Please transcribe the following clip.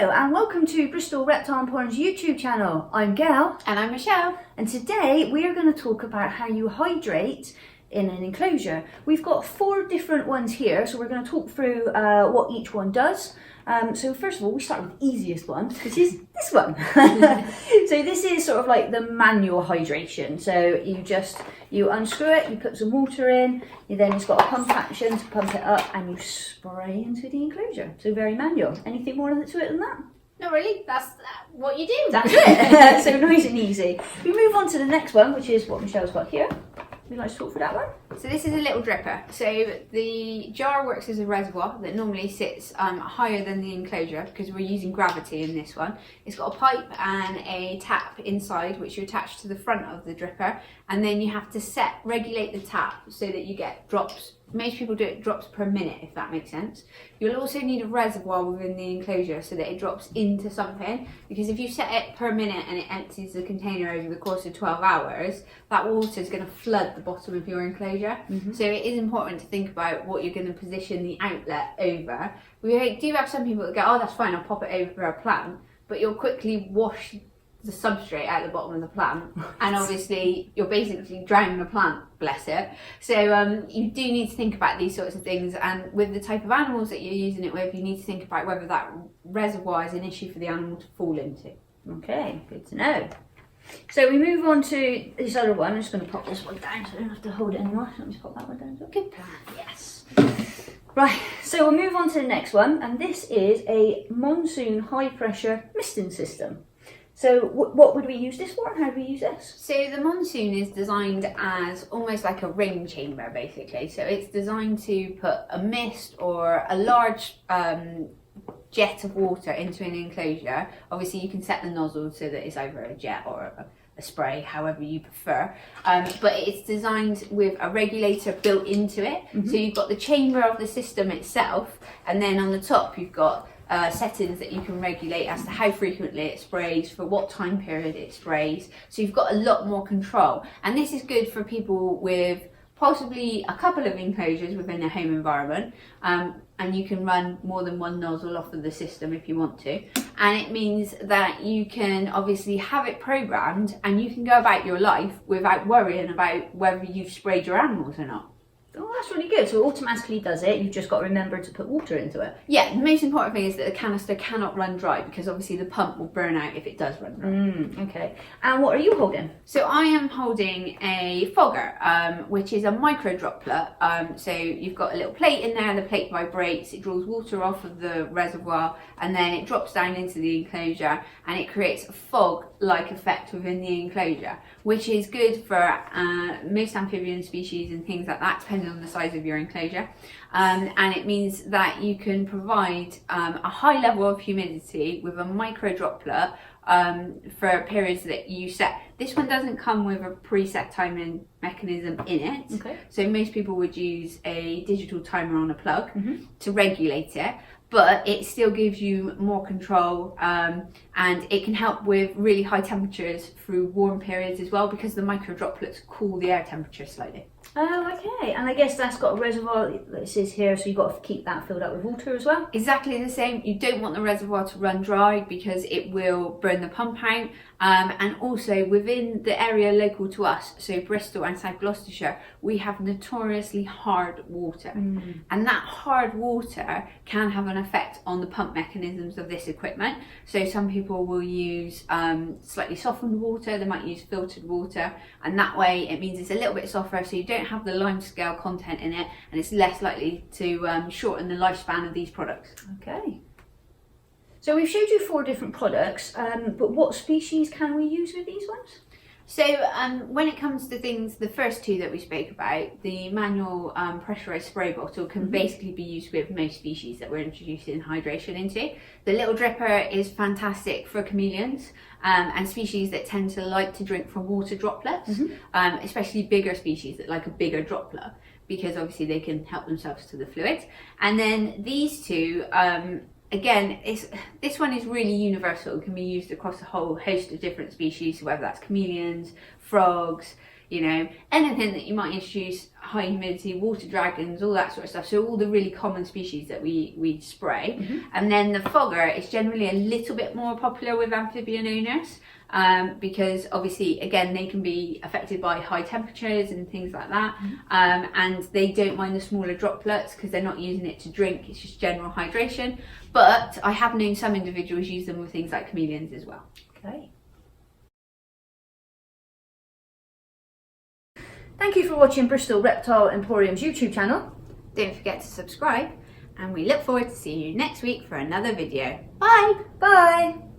Hello and welcome to Bristol Reptile and Porn's YouTube channel. I'm Gail. And I'm Michelle. And today we are going to talk about how you hydrate in an enclosure. We've got 4 different ones here, so we're going to talk through what each one does. So first of all, we start with the easiest one, which is this one. So this is sort of like the manual hydration. So you unscrew it, you put some water in, then it's got a pump action to pump it up, and you spray into the enclosure. So very manual. Anything more to it than that? Not really, that's what you do. That's it. So nice and easy. We move on to the next one, which is what Michelle's got here. Would you like to talk for that one? So this is a little dripper. So the jar works as a reservoir that normally sits higher than the enclosure because we're using gravity in this one. It's got a pipe and a tap inside which you attach to the front of the dripper, and then you have to regulate the tap so that you get drops. Most people do it drops per minute, if that makes sense. You'll also need a reservoir within the enclosure so that it drops into something, because if you set it per minute and it empties the container over the course of 12 hours, that water is going to flood the bottom of your enclosure. So it is important to think about what you're going to position the outlet over. We do have some people that go, oh, that's fine, I'll pop it over a plant, but you'll quickly wash the substrate out the bottom of the plant, and obviously you're basically drowning the plant, bless it. So you do need to think about these sorts of things, and with the type of animals that you're using it with, you need to think about whether that reservoir is an issue for the animal to fall into. Okay, good to know. So we move on to this other one. I'm just going to pop this one down so I don't have to hold it anymore. Let me just pop that one down. Good plan, yes. Right, so we'll move on to the next one, and this is a Monsoon high pressure misting system. So what would we use this for, and how do we use this? So the Monsoon is designed as almost like a ring chamber, basically. So it's designed to put a mist or a large jet of water into an enclosure. Obviously you can set the nozzle so that it's either a jet or a spray, however you prefer. But it's designed with a regulator built into it. So you've got the chamber of the system itself, and then on the top you've got settings that you can regulate as to how frequently it sprays, for what time period it sprays. So you've got a lot more control, and this is good for people with possibly a couple of enclosures within their home environment, and you can run more than one nozzle off of the system if you want to, and it means that you can obviously have it programmed and you can go about your life without worrying about whether you've sprayed your animals or not. Oh, that's really good. So it automatically does it. You've just got to remember to put water into it. Yeah, the most important thing is that the canister cannot run dry, because obviously the pump will burn out if it does run dry. Okay. And what are you holding? So I am holding a fogger, which is a micro droplet. So you've got a little plate in there, the plate vibrates, it draws water off of the reservoir, and then it drops down into the enclosure, and it creates a fog-like effect within the enclosure, which is good for most amphibian species and things like that, depending on the size of your enclosure. And it means that you can provide a high level of humidity with a micro droplet for periods that you set. This one doesn't come with a preset timing mechanism in it. Okay. So most people would use a digital timer on a plug to regulate it, but it still gives you more control, and it can help with really high temperatures through warm periods as well, because the micro droplets cool the air temperature slightly. Oh, okay. And I guess that's got a reservoir, it says here, so you've got to keep that filled up with water as well? Exactly the same. You don't want the reservoir to run dry because it will burn the pump out. And also within the area local to us, so Bristol and South Gloucestershire, we have notoriously hard water. And that hard water can have an effect on the pump mechanisms of this equipment. So some people will use slightly softened water, they might use filtered water, and that way it means it's a little bit softer, so you don't have the lime scale content in it, and it's less likely to shorten the lifespan of these products. Okay. So we've showed you 4 different products, but what species can we use with these ones? So when it comes to things, the first 2 that we spoke about, the manual pressurized spray bottle can basically be used with most species that we're introducing hydration into. The little dripper is fantastic for chameleons and species that tend to like to drink from water droplets, especially bigger species that like a bigger droplet, because obviously they can help themselves to the fluid. And then these 2, again, this one is really universal. It can be used across a whole host of different species, so whether that's chameleons, frogs, you know, anything that you might introduce, high humidity, water dragons, all that sort of stuff. So all the really common species that we spray. And then the fogger is generally a little bit more popular with amphibian owners. Because obviously, again, they can be affected by high temperatures and things like that, and they don't mind the smaller droplets because they're not using it to drink, it's just general hydration. But I have known some individuals use them with things like chameleons as well. Okay. Thank you for watching Bristol Reptile Emporium's YouTube channel. Don't forget to subscribe, and we look forward to seeing you next week for another video. Bye! Bye!